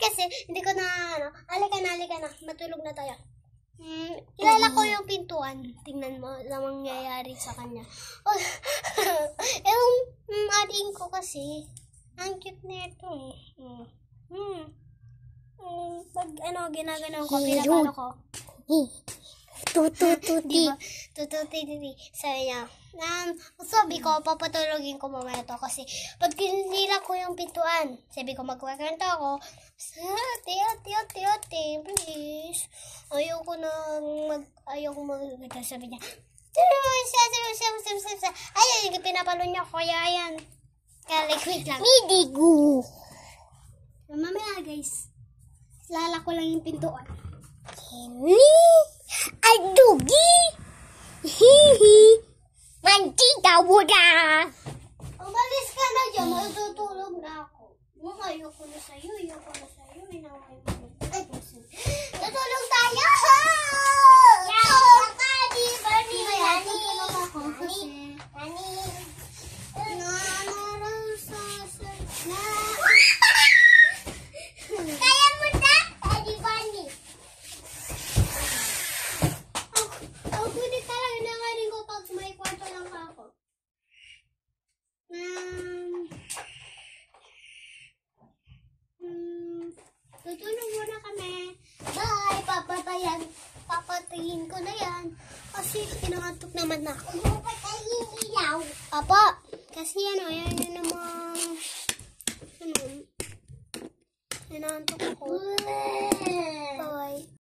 kasi hindi ko na, halika na, matulog na tayo. Kilala ko yung pintuan. Tingnan mo lang mangyayari sa kanya. Yung ating ko kasi, ang cute na ito pag ginaganaw ko, pinapano ko. Tutututi. Tutututi. Sabi niya, sabi ko, papatulogin ko mamaya to kasi pag kinila ko yung pintuan, sabi ko magkwento ako, ate, please. Ayoko mag-gata. Sabi niya, ayun, pinapalo niya ko, yan. Kaya like, wait lang. Midigu. Mamaya guys, lala ko lang yung pintuan. Adugi. Hihi. Mantita wuda. Umalis ka na dyan, matutulog na ako. Ayoko na sa'yo. Natulog tayo! Tutulog muna kami. Bye! Papatayin ko na yan. Kasi kinangantok naman na ako. Papatayin ilaw. Apa! Kasi yan namang kinangantok ako. Bye!